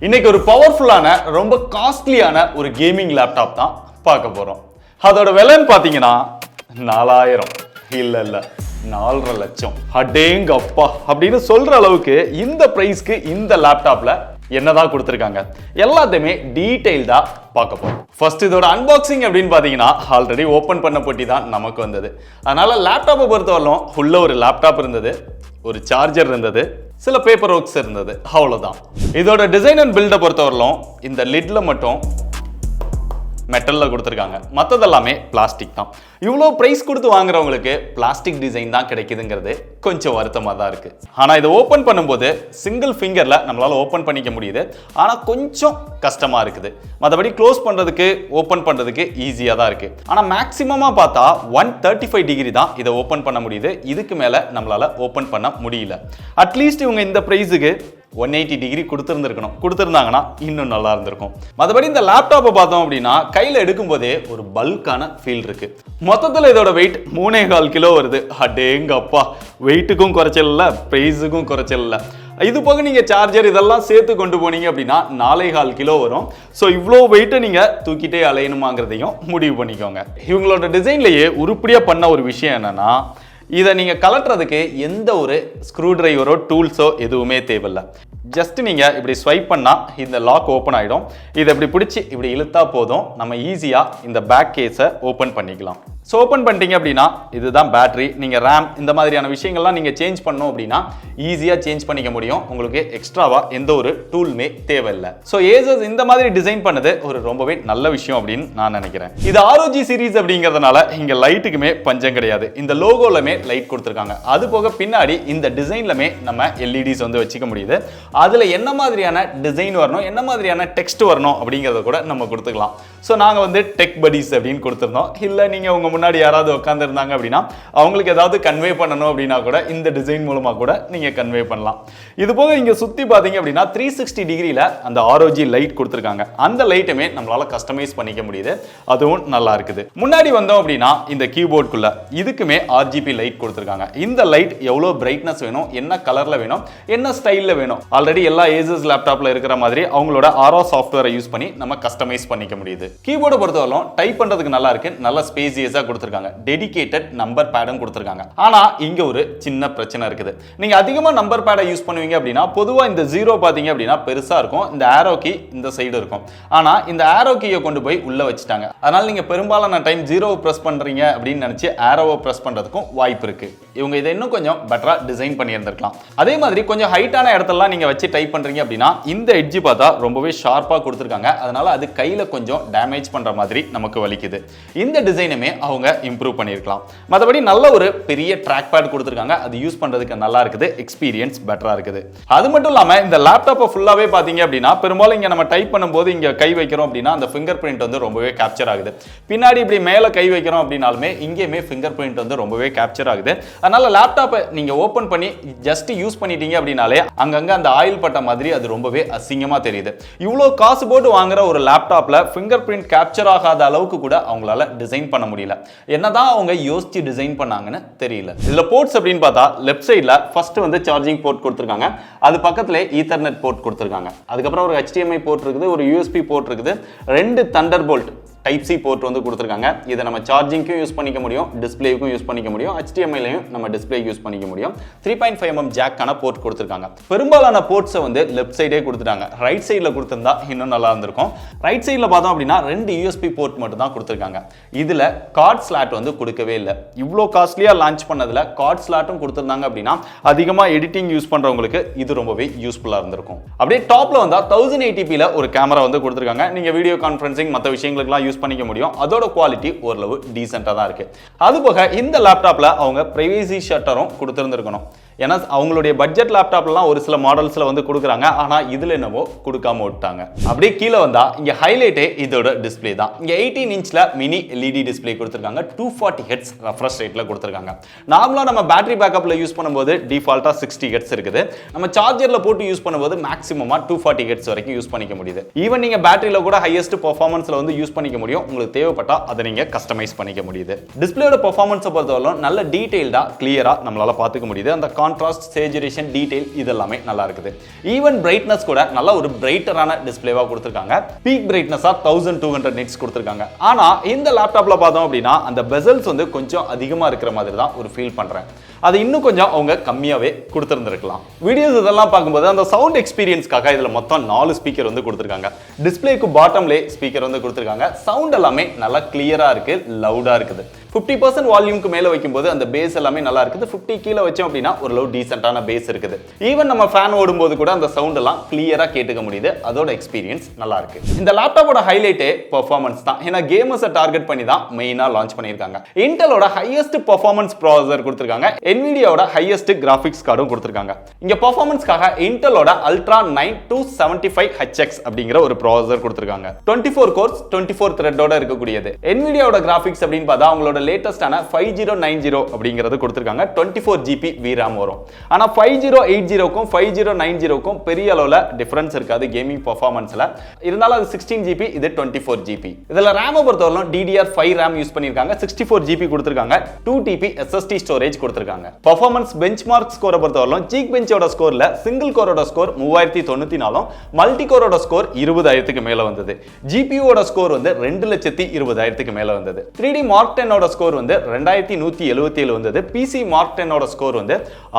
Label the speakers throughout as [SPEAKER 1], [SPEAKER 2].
[SPEAKER 1] இன்னைக்கு ஒரு பவர்ஃபுல்லான ரொம்ப காஸ்ட்லியான ஒரு கேமிங் லேப்டாப் தான் பார்க்க போறோம். அதோட விலைன்னு பாத்தீங்கன்னா 4000 இல்ல 4.5 லட்சம். அடேங்கப்பா அப்படின்னு சொல்ற அளவுக்கு இந்த பிரைஸ்க்கு இந்த லேப்டாப்ல என்னதான் கொடுத்துருக்காங்க எல்லாத்தையுமே டீடைல்டா பார்க்க போறோம். ஃபர்ஸ்ட் இதோட அன்பாக்சிங் அப்படின்னு பாத்தீங்கன்னா ஆல்ரெடி ஓபன் பண்ண போட்டி தான் நமக்கு வந்தது. அதனால லேப்டாப்பை பொறுத்தவரைக்கும் உள்ள ஒரு லேப்டாப் இருந்தது, ஒரு சார்ஜர் இருந்தது, சில பேப்பர் ஒர்க்ஸ் இருந்தது, அவ்வளவுதான். இதோட டிசைன் அண்ட் பில்டை பொறுத்தவரைக்கும் இந்த லிட்ல மட்டும் மெட்டல்ல கொடுத்துருக்காங்க, மற்றதெல்லாமே பிளாஸ்டிக் தான். இவ்வளோ பிரைஸ் கொடுத்து வாங்குறவங்களுக்கு பிளாஸ்டிக் டிசைன் தான் கிடைக்குதுங்கிறது கொஞ்சம் வருத்தமாக தான் இருக்கு. ஆனால் இதை ஓப்பன் பண்ணும்போது சிங்கிள் ஃபிங்கர்ல நம்மளால ஓப்பன் பண்ணிக்க முடியுது, ஆனால் கொஞ்சம் கஷ்டமா இருக்குது. மற்றபடி க்ளோஸ் பண்றதுக்கு ஓப்பன் பண்றதுக்கு ஈஸியாக தான் இருக்கு. ஆனால் மேக்சிமமா பார்த்தா 135 டிகிரி தான் இதை ஓப்பன் பண்ண முடியுது. இதுக்கு மேல நம்மளால ஓப்பன் பண்ண முடியல. அட்லீஸ்ட் இவங்க இந்த பிரைஸுக்கு 180 டிகிரி கொடுத்துருந்தாங்கன்னா இன்னும் நல்லா இருந்திருக்கும். மற்றபடி இந்த லேப்டாப்பை பார்த்தோம் அப்படின்னா கையில் எடுக்கும் போதே ஒரு பல்கான ஃபீல் இருக்கு. மொத்தத்தில் இதோட வெயிட் 3.25 கிலோ வருது. அடேங்கப்பா, வெயிட்டுக்கும் குறைச்சல் இல்லை, பிரைஸுக்கும் குறைச்சல் இல்லை. இது போக நீங்க சார்ஜர் இதெல்லாம் சேர்த்து கொண்டு போனீங்க அப்படின்னா 4.25 கிலோ வரும். ஸோ இவ்வளோ வெயிட்டை நீங்க தூக்கிட்டே அலையணுமாங்கிறதையும் முடிவு பண்ணிக்கோங்க. இவங்களோட டிசைன்லயே உருப்படியா பண்ண ஒரு விஷயம் என்னன்னா, இதை நீங்க கலட்டுறதுக்கு எந்த ஒரு ஸ்க்ரூ டிரைவரோ டூல்ஸோ எதுவுமே தேவையில்லை. ஜஸ்ட் நீங்க இப்படி ஸ்வைப் பண்ணா இந்த லாக் ஓப்பன் ஆயிடும். இதை இப்படி பிடிச்சி இப்படி இழுத்தா போதும், நம்ம ஈஸியா இந்த பேக் கேஸை ஓப்பன் பண்ணிக்கலாம். ஸோ ஓப்பன் பண்ணிட்டீங்க அப்படின்னா இதுதான் பேட்டரி. நீங்கள் ரேம் இந்த மாதிரியான விஷயங்கள்லாம் நீங்கள் சேஞ்ச் பண்ணணும் அப்படின்னா ஈஸியாக சேஞ்ச் பண்ணிக்க முடியும். உங்களுக்கு எக்ஸ்ட்ராவாக எந்த ஒரு டூலுமே தேவையில்லை. ஸோ ASUS இந்த மாதிரி டிசைன் பண்ணது ஒரு ரொம்பவே நல்ல விஷயம் அப்படின்னு நான் நினைக்கிறேன். இது ROG சீரிஸ் அப்படிங்கிறதுனால இங்கே லைட்டுக்குமே பஞ்சம் கிடையாது. இந்த லோகோலமே லைட் கொடுத்துருக்காங்க. அது போக பின்னாடி இந்த டிசைன்லமே நம்ம LEDs வந்து வச்சுக்க முடியுது. அதில் என்ன மாதிரியான டிசைன் வரணும், என்ன மாதிரியான டெக்ஸ்ட் வரணும் அப்படிங்கிறத கூட நம்ம கொடுத்துக்கலாம். ஸோ நாங்கள் வந்து டெக் படீஸ் அப்படின்னு கொடுத்துருந்தோம். இல்லை நீங்கள் உங்கள் முன்னாடி யாராவது உட்காந்துருந்தாங்க அப்படின்னா அவங்களுக்கு ஏதாவது கன்வே பண்ணணும் அப்படின்னா கூட இந்த டிசைன் மூலமா கூட நீங்க கன்வே பண்ணலாம். இது போக இங்க சுத்தி பாத்தீங்க அப்படின்னா 360 டிகிரில அந்த ROG லைட் கொடுத்துருக்காங்க. அந்த லைட்டுமே நம்மளால கஸ்டமைஸ் பண்ணிக்க முடியுது, அதுவும் நல்லா இருக்குது. முன்னாடி வந்தோம் அப்படின்னா இந்த கீபோர்டுக்குள்ள இதுக்குமே RGB லைட் கொடுத்துருக்காங்க. இந்த லைட் எவ்வளவு பிரைட்னஸ் வேணும், என்ன கலர்ல வேணும், என்ன ஸ்டைல்ல வேணும், ஆல்ரெடி எல்லா ASUS லேப்டாப்ல இருக்கிற மாதிரி அவங்களோட RO சாஃப்ட்வேரை யூஸ் பண்ணி நம்ம கஸ்டமைஸ் பண்ணிக்க முடியுது. கீபோர்டை பொறுத்தவரைக்கும் டைப் பண்றதுக்கு நல்லா இருக்கு, நல்ல ஸ்பேசியஸா கொடுத்திருக்காங்க. டெடிகேட்டட் நம்பர் பேடும் கொடுத்திருக்காங்க. ஆனா இங்க ஒரு சின்ன பிரச்சனை இருக்குது. நீங்க அதிகமா நம்பர் பேடை யூஸ் பண்ணுவீங்க அப்படின்னா பொதுவா இந்த 0 பாத்தீங்க அப்படின்னா பெருசா இருக்கும், இந்த ஆரோ கீ இந்த சைடு இருக்கும். ஆனா இந்த ஆரோ கீயை கொண்டு போய் உள்ள வச்சுட்டாங்க. அதனால நீங்க பெரும்பாலான டைம் 0 பிரஸ் பண்றீங்க அப்படின்னு நினைச்சு ஆரோவை பிரஸ் பண்றதுக்கும் வாய்ப்பு இருக்கு. இவங்க இதை இன்னும் கொஞ்சம் பெட்டரா டிசைன் பண்ணி இருந்திருக்கலாம். அதே மாதிரி கொஞ்சம் ஹைட்டான இடத்தெல்லாம் நீங்க வச்சு டைப் பண்றீங்க அப்படின்னா இந்த எட்ஜ் பார்த்தா ரொம்பவே ஷார்ப்பா கொடுத்திருக்காங்க. அதனால அது கையில கொஞ்சம் டேமேஜ் பண்ற மாதிரி நமக்கு வலிக்குது. இந்த டிசைனுமே அவங்க இம்ப்ரூவ் பண்ணிருக்கலாம். மற்றபடி நல்ல ஒரு பெரிய ட்ராக் பேட் கொடுத்துருக்காங்க, அது யூஸ் பண்றதுக்கு நல்லா இருக்குது, எக்ஸ்பீரியன்ஸ் பெட்டரா இருக்குது. அது மட்டும் இல்லாம இந்த லேப்டாப்பை ஃபுல்லாவே பாத்தீங்க அப்படின்னா பெரும்பாலும் இங்க நம்ம டைப் பண்ணும்போது இங்க கை வைக்கிறோம் அப்படின்னா அந்த ஃபிங்கர் பிரிண்ட் வந்து ரொம்பவே கேப்சர் ஆகுது. பின்னாடி இப்படி மேல கை வைக்கிறோம் அப்படின்னாலுமே இங்கேயுமே ஃபிங்கர் பிரிண்ட் வந்து ரொம்பவே கேப்சர் ஆகுது. அதனால லேப்டாப்பை நீங்க ஓபன் பண்ணி ஜஸ்ட் யூஸ் பண்ணிட்டீங்க அப்படின்னாலே அங்கங்க அந்த ஆயில் பட்ட மாதிரி அது ரொம்பவே அசிங்கமா தெரியுது. இவ்வளவு காசு போட்டு வாங்குற ஒரு லேப்டாப்ல ஃபிங்கர் பிரிண்ட் கேப்சர் ஆகாத அளவுக்கு கூட அவங்களால டிசைன் பண்ண முடியல. என்னதான் அவங்க யோசிச்சு டிசைன் பண்ணாங்கன்னு தெரியல. இதுல போர்ட்ஸ் அப்படின்னு பார்த்தா லெஃப்ட் சைடுல ஃபர்ஸ்ட் வந்து சார்ஜிங் போர்ட் கொடுத்திருக்காங்க. அது பக்கத்துல ஈத்தர்நெட் போர்ட் கொடுத்திருக்காங்க. அதுக்கப்புறம் ஒரு HDMI போர்ட் இருக்குது, ஒரு USB போர்ட் இருக்குது, 2 தண்டர்போல்ட் டைப் C போர்ட் வந்து கொடுத்துருக்காங்க. இதை நம்ம சார்ஜிங்க்கும் யூஸ் பண்ணிக்க முடியும், டிஸ்பிளேக்கும் யூஸ் பண்ணிக்க முடியும், HDMI-லையும் நம்ம டிஸ்பிளே யூஸ் பண்ணிக்க முடியும். 3.5mm ஜாக்கான போர்ட் கொடுத்துருக்காங்க. பெரும்பாலான போர்ட்ஸை வந்து லெஃப்ட் சைடே கொடுத்துட்டாங்க. ரைட் சைடில் கொடுத்துருந்தா இன்னும் நல்லா இருந்திருக்கும். ரைட் சைடில் பார்த்தோம் அப்படின்னா 2 USB போர்ட் மட்டும் தான் கொடுத்துருக்காங்க. இதில் கார்ட் ஸ்லாட் வந்து கொடுக்கவே இல்லை. இவ்வளோ காஸ்ட்லியாக லான்ச் பண்ணதில் கார்ட் ஸ்லாட்டும் கொடுத்துருந்தாங்க அப்படின்னா அதிகமாக எடிட்டிங் யூஸ் பண்ணுறவங்களுக்கு இது ரொம்பவே யூஸ்ஃபுல்லாக இருந்திருக்கும். அப்படியே டாப்ல வந்தால் 1080p ஒரு கேமரா வந்து கொடுத்துருக்காங்க. நீங்கள் வீடியோ கான்ஃபரன்சிங் மற்ற விஷயங்களுக்குலாம் யூஸ் பண்ணிக்க முடியும். அதோட குவாலிட்டி ஓரளவு டீசென்ட்டா தான் இருக்கு. அது போக இந்த லேப்டாப்ல அவங்க பிரைவசி ஷட்டரும் கொடுத்திருந்திருக்கணும். ஏன்னா அவங்களுடைய பட்ஜெட் லேப்டாப்லாம் ஒரு சில மாடல்ஸ்ல வந்து கொடுக்குறாங்க, ஆனா இதுல என்னவோ கொடுக்காம விட்டாங்க. அப்படியே கீழே வந்தா இங்க ஹைலைட்டே இதோட டிஸ்பிளே தான். இங்க 18 இன்ச்ல மினி LED டிஸ்பிளே கொடுத்திருக்காங்க. 240 Hz ரெஃப்ரெஷ் ரேட்ல கொடுத்திருக்காங்க. நார்மலா நம்ம பேட்டரி பேக்கப்ல யூஸ் பண்ணும்போது டிஃபால்ட்டா 60 Hz இருக்குது. நம்ம சார்ஜர்ல போட்டு யூஸ் பண்ணும்போது மேக்ஸிமமா 240 Hz வரைக்கும் யூஸ் பண்ணிக்க முடியுது. ஈவன் நீங்க பேட்டரியில கூட ஹையஸ்ட் பெர்ஃபார்மன்ஸ்ல வந்து யூஸ் பண்ணிக்க முடியும். உங்களுக்கு தேவைப்பட்டா அதை நீங்க கஸ்டமைஸ் பண்ணிக்க முடியுது. டிஸ்பிளேயோட பெர்ஃபார்மன்ஸை பொறுத்தவரை நல்ல டீடைல்டா கிளியரா நம்மளால பார்த்துக்க முடியுது. அந்த கான்ட்ராஸ்ட், சேச்சுரேஷன், டீடைல் இதெல்லாமே நல்லா இருக்குது. ஈவன் பிரைட்னஸ் கூட நல்ல ஒரு பிரைட்டரான டிஸ்ப்ளேவா கொடுத்திருக்காங்க. பீக் பிரைட்னஸா 1200 நிட்ஸ் கொடுத்திருக்காங்க. ஆனா இந்த லேப்டாப்ல பார்த்தோம் அப்படின்னா அந்த பெசல்ஸ் வந்து கொஞ்சம் அதிகமா இருக்கிற மாதிரி தான் ஒரு ஃபீல் பண்றேன். அது இன்னும் கொஞ்சம் அவங்க கம்மியாவே கொடுத்திருந்திருக்கலாம். வீடியோஸ் இதெல்லாம் பார்க்கும்போது அந்த சவுண்ட் எக்ஸ்பீரியன்ஸ்க்காக இதுல மொத்தம் 4 ஸ்பீக்கர் வந்து கொடுத்திருக்காங்க. டிஸ்ப்ளேக்கு பாட்டம்லே ஸ்பீக்கர் வந்து கொடுத்திருக்காங்க. சவுண்ட் எல்லாமே நல்லா கிளியரா இருக்கு, லவுடா இருக்குது. 50% வால்யூம்க்கு மேல வைக்கும்போது அந்த பேஸ் எல்லாமே நல்லா இருக்குது. 50 கீழ வச்சோம் அப்படின்னா ஒரு லவ் டீசென்ட்டான பேஸ் இருக்குது. ஈவன் நம்ம ஃபேன் ஓடும்போது கூட அந்த சவுண்ட் எல்லாம் கிளியரா கேட்டுக்க முடியுது. அதோட எக்ஸ்பீரியன்ஸ் நல்லா இருக்கு. இந்த லேப்டாப்போட ஹைலைட்டே பெர்ஃபார்மன்ஸ் தான். ஏன்னா கேமர்ஸை டார்கெட் பண்ணி தான் மெயினா லான்ச் பண்ணியிருக்காங்க. இன்டெலோட ஹையஸ்ட் பெர்ஃபார்மன்ஸ் ப்ராசஸர் கொடுத்திருக்காங்க. NVIDIAவோட ஹையஸ்ட் கிராஃபிக்ஸ் கார்டும் கொடுத்திருக்காங்க. இங்க பெர்ஃபார்மன்ஸ்க்காக இன்டெலோட Ultra 9275HX அப்படிங்கிற ஒரு ப்ராசஸர் கொடுத்திருக்காங்க. 24 கோர்ஸ் 24 த்ரெட்டோட இருக்கக்கூடியது. NVIDIAவோட கிராஃபிக்ஸ் அப்படின்னு பார்த்தா அவங்களோட லேட்டஸ்டான 5090 அப்படிங்கிறது கொடுத்திருக்காங்க. 24 GB VRAM வரும். ஆனா 5080க்கும் 5090க்கும் பெரிய அளவுல டிஃபரன்ஸ் இருக்காது கேமிங் பெர்ஃபார்மன்ஸ்ல. இருந்தாலும் அது 16 GB, இது 24 GB. இதுல RAM பொறுத்தவரை DDR5 RAM யூஸ் பண்ணிருக்காங்க. 64 GB கொடுத்திருக்காங்க. 2 TB SSD ஸ்டோரேஜ் கொடுத்திருக்காங்க. பெர்ஃபார்மன்ஸ் பெஞ்ச்மார்க் ஸ்கோரை பொறுத்தவரை Geekbenchோட ஸ்கோர்ல சிங்கிள் கோரோட ஸ்கோர் 3094, மல்டி கோரோட ஸ்கோர் 20000க்கு மேல வந்தது. GPUவோட ஸ்கோர் வந்து 2,20,000க்கு மேல வந்தது. 3D Mark 10 ஸ்கோர் வந்து 2177 வந்தது. PC Mark 10 ஸ்கோர் வந்து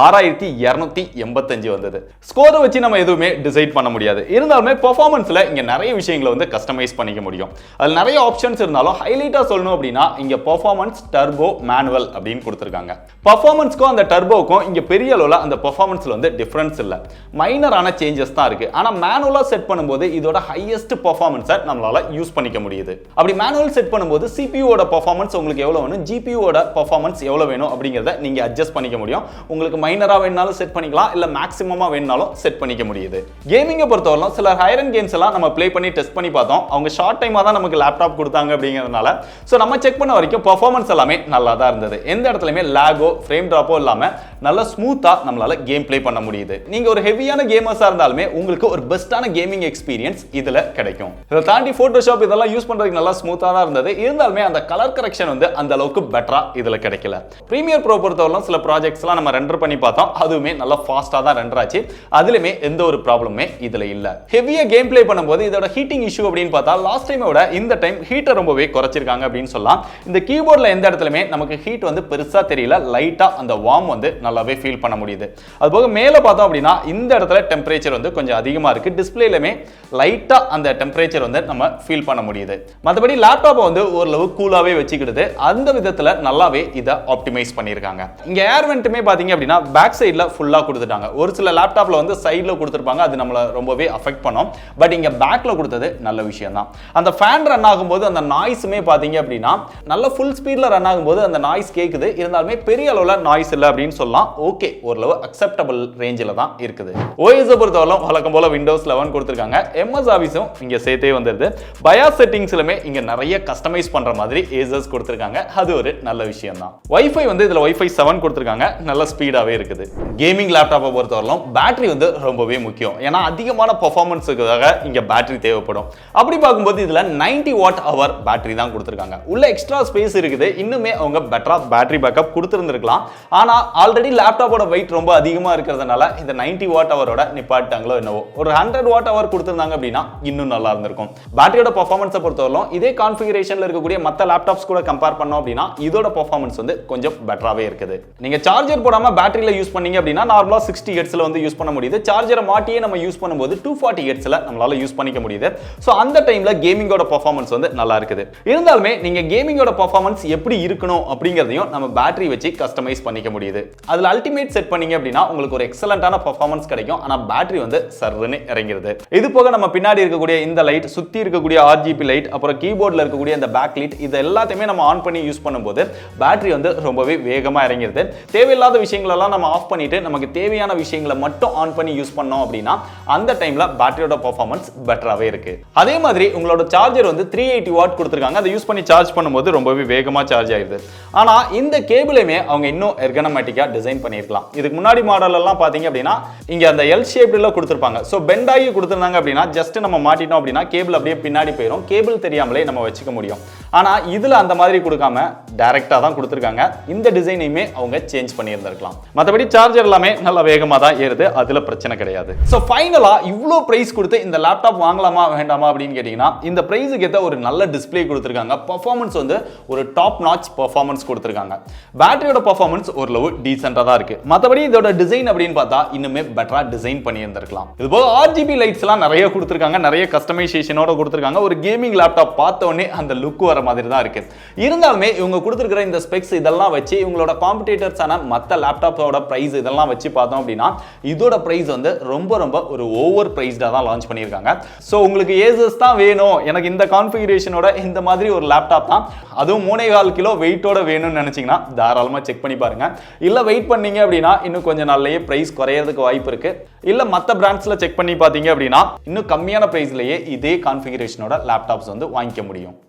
[SPEAKER 1] 6285 வந்தது. ஸ்கோரை வச்சு நம்ம எதுவுமே டிசைட் பண்ண முடியாது. இருந்தாலுமே பெர்ஃபார்மன்ஸ்ல இங்க நிறைய விஷயங்களை வந்து கஸ்டமைஸ் பண்ணிக்க முடியும். அதுல நிறைய ஆப்ஷன்ஸ் இருந்தாலும் ஹைலைட்டா சொல்லணும் அப்படின்னா இங்க பெர்ஃபார்மன்ஸ் டர்போ மேனுவல் அப்படின்னு கொடுத்திருக்காங்க. பெர்ஃபார்மன்ஸ்க்கும் அந்த டர்போக்கும் இங்க பெரிய அளவுல அந்த பெர்ஃபார்மன்ஸ்ல வந்து டிஃபரன்ஸ் இல்ல. மைனரான சேஞ்சஸ் தான் இருக்கு. ஆனா மேனுவலா செட் பண்ணும்போது இதோட ஹையஸ்ட் பெர்ஃபார்மன்ஸை நம்மளால யூஸ் பண்ணிக்க முடியுது. அப்படி மேனுவல் செட் பண்ணும்போது CPUவோட பெர்ஃபார்மன்ஸ் உங்களுக்கு எவ்வளவு வேணும், GPUவோட பெர்ஃபார்மன்ஸ் எவ்வளவு வேணும் அப்படிங்கறத நீங்க அட்ஜஸ்ட் பண்ணிக்க முடியும். உங்களுக்கு மைனரா வேணாலும் செட் பண்ணிக்கலாம், இல்ல மேக்ஸிமமா வேணாலும் செட் பண்ணிக்க முடியுது. கேமிங்கை பொறுத்தவரை சில ஹையர் எண்ட் கேம்ஸ் எல்லாம் நம்ம ப்ளே பண்ணி டெஸ்ட் பண்ணி பார்த்தோம். அவங்க ஷார்ட் டைமா தான் நமக்கு லேப்டாப் கொடுத்தாங்க அப்படிங்கிறதுனால சோ நம்ம செக் பண்ண வரைக்கும் பெர்ஃபார்மன்ஸ் எல்லாமே நல்லா தான் இருந்தது. எந்த இடத்துலயுமே லாகோ ஃப்ரேம் டிராப்போ இல்லாம நல்ல ஸ்மூத்தா நம்மளால கேம் ப்ளே பண்ண முடியுது. நீங்க ஒரு ஹெவியான கேமர்ஸா இருந்தாலுமே உங்களுக்கு ஒரு பெஸ்டான கேமிங் எக்ஸ்பீரியன்ஸ் இதுல கிடைக்கும். இதை தாண்டி போட்டோஷாப் இதெல்லாம் யூஸ் பண்றதுக்கு நல்லா ஸ்மூத்தா தான் இருந்தது. இருந்தாலுமே அந்த கலர் கரெக்ஷன் வந்து அந்த அளவுக்கு பெட்டரா இதுல கிடைக்கல. பிரீமியர் ப்ரோ பொறுத்தவரை சில ப்ராஜெக்ட்ஸ் எல்லாம் நம்ம ரெண்டர் பண்ணி பார்த்தோம். அதுவுமே நல்லா ஃபாஸ்டா தான் ரெண்டர் ஆச்சு. அதுலயுமே எந்த ஒரு ப்ராப்ளமே இதுல இல்ல. ஹெவியா கேம் ப்ளே பண்ணும்போது இதோட ஹீட்டிங் இஷ்யூ அப்படின்னு பார்த்தா லாஸ்ட் டைமோட இந்த டைம் ஹீட்டர் ரொம்பவே குறைச்சிருக்காங்க அப்படின்னு சொல்லலாம். இந்த கீபோர்ட்ல எந்த இடத்துலயுமே நமக்கு ஹீட் வந்து பெருசா தெரியல. லைட்டா அந்த வார்ம் வந்து நல்லாவே ஃபீல் பண்ண முடியுது. அதுபோக மேல பார்த்தோம் அப்படின்னா இந்த இடத்துல டெம்பரேச்சர் வந்து கொஞ்சம் அதிகமா இருக்கு. டிஸ்ப்ளேலமே லைட்டா அந்த டெம்பரேச்சர் வந்து நம்ம ஃபீல் பண்ண முடியுது. மற்றபடி லேப்டாப்பை வந்து ஓரளவு கூலாவே வச்சுக்கிடுது. அந்த விதத்துல நல்லாவே இதை ஆப்டிமைஸ் பண்ணியிருக்காங்க. இங்க ஏர் வென்ட்டுமே பாத்தீங்க அப்படின்னா பேக் சைட்ல ஃபுல்லா கொடுத்துட்டாங்க. ஒரு சில லேப்டாப்ல வந்து சைட்ல கொடுத்துருப்பாங்க, அது நம்மள ரொம்பவே அஃபெக்ட் பண்ணும். பட் இங்க பேக்ல கொடுத்தது நல்ல விஷயம் தான். அந்த ஃபேன் ரன் ஆகும்போது அந்த நாய்ஸுமே பாத்தீங்க அப்படின்னா நல்ல ஃபுல் ஸ்பீட்ல ரன் ஆகும்போது அந்த நாய்ஸ் கேக்குது. இருந்தாலுமே பெரிய அளவுல நாய்ஸ் இல்லை அப்படின்னு சொல்லலாம். ஓகே, ஓரளவு அக்செப்டபிள் ரேஞ்சில் தான் இருக்குது. OS பொறுத்தவரை வழக்கம் போல Windows 11 கொடுத்துருக்காங்க. MS ஆஃபீஸும் இங்க சேர்த்தே வந்துருது. பயாஸ் செட்டிங்ஸ்லுமே இங்க நிறைய கஸ்டமைஸ் பண்ற மாதிரி ASUS கொடுத்துருக்காங்க. அது ஒரு நல்ல விஷயம் தான். வைஃபை வந்து இதுல Wi-Fi 7 கொடுத்துருக்காங்க. நல்ல ஸ்பீடாவே இருக்குது. கேமிங் லேப்டாப்பை பொறுத்தவரையிலும் பேட்டரி வந்து ரொம்பவே முக்கியம். ஏன்னா அதிகமான பெர்ஃபார்மன்ஸுக்காக இங்க பேட்டரி தேவைப்படும். அப்படி பார்க்கும்போது இதுல 90 வாட் ஹவர் பேட்டரி தான் கொடுத்துருக்காங்க. உள்ள எக்ஸ்ட்ரா ஸ்பேஸ் இருக்குது. இன்னுமே அவங்க பெட்டரா பேட்டரி பேக்கப் கொடுத்துருந்துருக்கலாம். ஆனா ஆல்ரெடி லேப்டாப்போட வெயிட் ரொம்ப அதிகமா இருக்கிறதுனால இந்த 90 வாட் ஹவரோட நிப்பாட்டாங்களோ என்னவோ. ஒரு 100 வாட் ஹவர் கொடுத்திருந்தாங்க அப்படின்னா இன்னும் நல்லா இருந்திருக்கும். பேட்டரியோட பெர்ஃபார்மன்ஸை பொறுத்தவரையிலும் இதே கான்ஃபிகரேஷன்ல இருக்கக்கூடிய மற்ற லேப்டாப்ஸ் கூட கம்பேர் பண்ணோம் அப்படின்னா இதோட பெர்ஃபார்மன்ஸ் வந்து கொஞ்சம் பெட்டராவே இருக்குது. நீங்க சார்ஜர் போடாம பேட்டரியில யூஸ் பண்ணீங்க அப்படின்னா நார்மலா 60 ஹெர்ட்ஸ்ல வந்து யூஸ் பண்ண முடியுது. சார்ஜரை மாட்டியே நம்ம யூஸ் பண்ணும்போது 240 ஹெர்ட்ஸ்ல நம்மளால யூஸ் பண்ணிக்க முடியுது. சோ அந்த டைம்ல கேமிங்கோட பெர்ஃபார்மன்ஸ் வந்து நல்லா இருக்குது. இருந்தாலுமே நீங்க கேமிங்கோட பெர்ஃபார்மன்ஸ் எப்படி இருக்கணும் அப்படிங்கறதையும் நம்ம பேட்டரி வச்சு கஸ்டமைஸ் பண்ணிக்க முடியுது. அதுல அல்டிமேட் செட் பண்ணீங்க அப்படின்னா உங்களுக்கு ஒரு எக்ஸலென்ட்டான பெர்ஃபார்மன்ஸ் கிடைக்கும். ஆனா பேட்டரி வந்து சர்ன்னு இறங்கிடுது. இது போக நம்ம பின்னாடி இருக்கக்கூடிய இந்த லைட், சுத்தி இருக்கக்கூடிய RGB லைட், அப்புறம் கீபோர்ட்ல இருக்கக்கூடிய இந்த பேக் லைட், இது எல்லாத்தையுமே நம்ம ஆன் பண்ணி யூஸ் பண்ணும்போது பேட்டரி வந்து ரொம்பவே வேகமா இறங்கிடுது. தேவையில்லாத விஷயங்கள் எல்லாம் நம்ம ஆஃப் பண்ணிட்டு நமக்கு தேவையான விஷயங்களை மட்டும் ஆன் பண்ணி யூஸ் பண்ணோம் அப்படின்னா அந்த டைம்ல பேட்டரியோட பெர்ஃபார்மன்ஸ் பெட்டராவே இருக்கு. அதே மாதிரி உங்களோட சார்ஜர் வந்து 380 வாட் கொடுத்திருக்காங்க. அதை யூஸ் பண்ணி சார்ஜ் பண்ணும்போது ரொம்பவே வேகமா சார்ஜ் ஆயிடுது. ஆனா இந்த கேபிளையுமே அவங்க இன்னும் எர்கனமேட்டிக்கா டிசைன் பண்ணியிருக்கலாம். இதுக்கு முன்னாடி மாடல் எல்லாம் பாத்தீங்க அப்படின்னா இங்க அந்த எல் ஷேப்ல கொடுத்திருப்பாங்க. சோ பெண்ட் ஆகி கொடுத்திருந்தாங்க அப்படின்னா ஜஸ்ட் நம்ம மாட்டிட்டோம் அப்படின்னா கேபிள் அப்படியே பின்னாடி போயிடும். கேபிள் தெரியாமலே நம்ம வச்சுக்க முடியும். ஆனா இதுல அந்த மாதிரி கொடுக்காம டைரக்டா தான் கொடுத்திருக்காங்க. இந்த டிசைனையுமே அவங்க சேஞ்ச் பண்ணியிருந்திருக்கலாம். மற்றபடி சார்ஜர் எல்லாமே நல்ல வேகமா தான் ஏறுது, அதுல பிரச்சனை கிடையாது. சோ ஃபைனலா இவ்ளோ பிரைஸ் கொடுத்து இந்த லேப்டாப் வாங்கலாமா வேண்டாமா அப்படின்னு கேட்டீங்கன்னா இந்த பிரைஸுக்கு ஏத்த ஒரு நல்ல டிஸ்ப்ளே கொடுத்திருக்காங்க. பெர்ஃபார்மன்ஸ் வந்து ஒரு டாப் நாட்ச் பெர்ஃபார்மன்ஸ் கொடுத்திருக்காங்க. பேட்டரியோட பெர்ஃபார்மன்ஸ் ஓரளவு டீசென்ட்டா தான் இருக்கு. மற்றபடி இதோட டிசைன் அப்படின்னு பார்த்தா இன்னுமே பெட்டரா டிசைன் பண்ணியிருந்திருக்கலாம். இது போக RGB லைட்ஸ் எல்லாம் நிறைய கொடுத்திருக்காங்க, நிறைய கஸ்டமைசேஷனோட கொடுத்திருக்காங்க. ஒரு கேமிங் லேப்டாப் பார்த்த உடனே அந்த லுக் வர மாதிரி தான் இருக்கு. இருந்தாலுமே இவங்க கொடுத்திருக்கிற இந்த ஸ்பெக்ஸ் இதெல்லாம் வச்சு இவங்களோட காம்படிட்டர்ஸான மற்ற லேப்டாப்போட பிரைஸ் இதெல்லாம் வச்சு பார்த்தோம் அப்படின்னா இதோட பிரைஸ் வந்து ரொம்ப ஒரு ஓவர் பிரைஸ்டா தான் லான்ச் பண்ணியிருக்காங்க. ஸோ உங்களுக்கு ASUS தான் வேணும், எனக்கு இந்த கான்ஃபிகரேஷனோட இந்த மாதிரி ஒரு லேப்டாப் தான், அதுவும் 3.25 கிலோ வெயிட்டோட வேணும்னு நினைச்சீங்கன்னா தாராளமாக செக் பண்ணி பாருங்க. இல்லை வெயிட் பண்ணீங்க அப்படின்னா இன்னும் கொஞ்சம் நாள்லயே பிரைஸ் குறையறதுக்கு வாய்ப்பு இருக்கு. இல்லை மற்ற பிராண்ட்ஸ்ல செக் பண்ணி பார்த்தீங்க அப்படின்னா இன்னும் கம்மியான பிரைஸ்லயே இதே கான்ஃபிகரேஷனோட லேப்டாப்ஸ் வந்து வாங்கிக்க முடியும்.